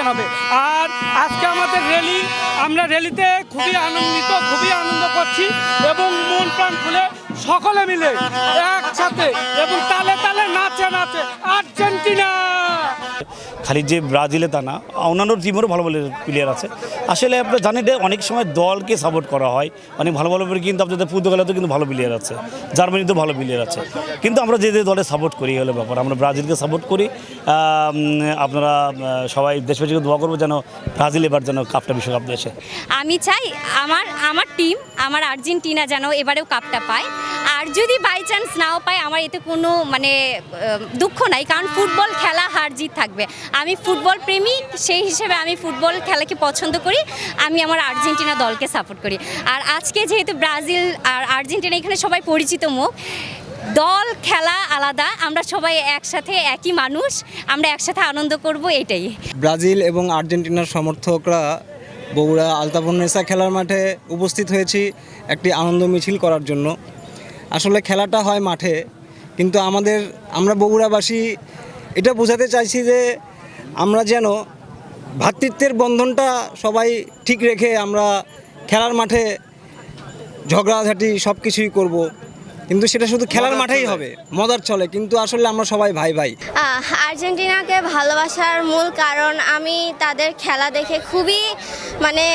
Champion হবে। আর আজকে আমাদের র্যালি, আমরা র্যালিতে খুবই আনন্দিত, খুবই আনন্দ করছি এবং মন প্রাণ খুলে সকলে মিলে একসাথে এবং তালে তালে নাচে নাচে আর্জেন্টিনা। খালি যে ব্রাজিলে তা না, অন্যান্য টিমেরও ভালো ভালো প্লেয়ার আছে। আসলে আপনারা জানেন যে অনেক সময় দলকে সাপোর্ট করা হয়, অনেক ভালো ভালো প্লেয়ার, কিন্তু আপনাদের পর্তুগালেও কিন্তু ভালো প্লেয়ার আছে, জার্মানিতেও ভালো প্লেয়ার আছে, কিন্তু আমরা যে যে দলে সাপোর্ট করি হলো ব্যাপার। আমরা ব্রাজিলকে সাপোর্ট করি। আপনারা সবাই দেশবাসীকে দোয়া করবো যেন ব্রাজিল এবার যেন কাপটা বিশ্বকাপ দেশে। আমি চাই আমার টিম, আমার আর্জেন্টিনা যেন এবারেও কাপটা পায়। আর যদি বাই চান্স নাও পায়, আমার এতে কোনো মানে দুঃখ নাই, কারণ ফুটবল খেলা হার জিত থাকবে। আমি ফুটবল প্রেমী, সেই হিসেবে আমি ফুটবল খেলাকে পছন্দ করি, আমি আমার আর্জেন্টিনা দলকে সাপোর্ট করি। আর আজকে যেহেতু ব্রাজিল আর আর্জেন্টিনা এখানে সবাই পরিচিত মুখ, দল খেলা আলাদা, আমরা সবাই একসাথে একই মানুষ, আমরা একসাথে আনন্দ করব, এটাই। ব্রাজিল এবং আর্জেন্টিনার সমর্থকরা বগুড়া আলতাফুন্নেসা খেলার মাঠে উপস্থিত হয়েছি একটি আনন্দ মিছিল করার জন্য। আসলে খেলাটা হয় মাঠে, কিন্তু আমরা বগুড়াবাসী এটা বোঝাতে চাইছি যে আমরা যেন ভ্রাতৃত্বের বন্ধনটা সবাই ঠিক রেখে আমরা খেলার মাঠে ঝগড়াঝাটি সব কিছুই করব, কিন্তু সেটা শুধু খেলার মাঠেই হবে, মজার চলে, কিন্তু আসলে আমরা সবাই ভাই ভাই। আর্জেন্টিনাকে ভালোবাসার মূল কারণ আমি তাদের খেলা দেখে খুবই মানে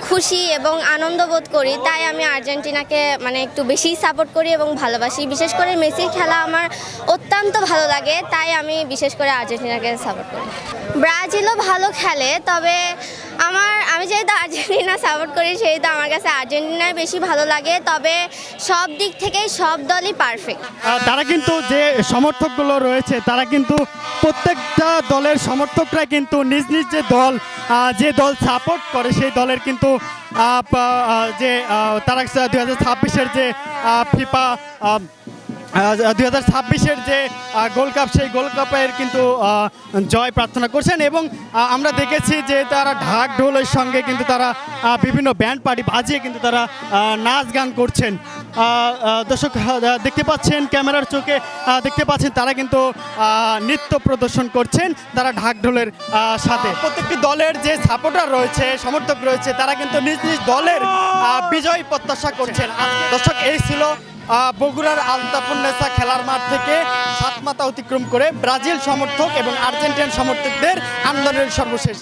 খুশি এবং আনন্দ বোধ করি, তাই আমি আর্জেন্টিনাকে মানে একটু বেশি সাপোর্ট করি এবং ভালোবাসি। বিশেষ করে মেসির খেলা আমার অত্যন্ত ভালো লাগে, তাই আমি বিশেষ করে আর্জেন্টিনাকে সাপোর্ট করি। ব্রাজিলও ভালো খেলে, তবে আমি যেহেতু আর্জেন্টিনা সাপোর্ট করি সেহেতু আমার কাছে আর্জেন্টিনাই বেশি ভালো লাগে, তবে সব দিক থেকেই সব দলই পারফেক্ট। তারা কিন্তু যে সমর্থকগুলো রয়েছে, তারা কিন্তু প্রত্যেকটা দলের সমর্থকরা কিন্তু নিজ নিজ যে দল সাপোর্ট করে সেই দলের কিন্তু যে তারা 2026-এর যে ফিফা 2026-এর যে গোল্ড কাপ, সেই গোল্ড কাপের কিন্তু জয় প্রার্থনা করছেন। এবং আমরা দেখেছি যে তারা ঢাক ঢোলের সঙ্গে কিন্তু তারা বিভিন্ন ব্যান্ড পার্টি বাজিয়ে কিন্তু তারা নাচ গান করছেন। দর্শক দেখতে পাচ্ছেন, ক্যামেরার চোখে দেখতে পাচ্ছেন, তারা কিন্তু নৃত্য প্রদর্শন করছেন তারা ঢাক ঢোলের সাথে। প্রত্যেকটি দলের যে সাপোর্টার রয়েছে, সমর্থক রয়েছে, তারা কিন্তু নিজ নিজ দলের বিজয় প্রত্যাশা করছেন। দর্শক, এই ছিল বগুড়ার আলতাফুন্নেসা খেলার মাঠ থেকে সাতমাথা অতিক্রম করে ব্রাজিল সমর্থক এবং আর্জেন্টিনান সমর্থকদের আন্দোলনের সর্বশেষ।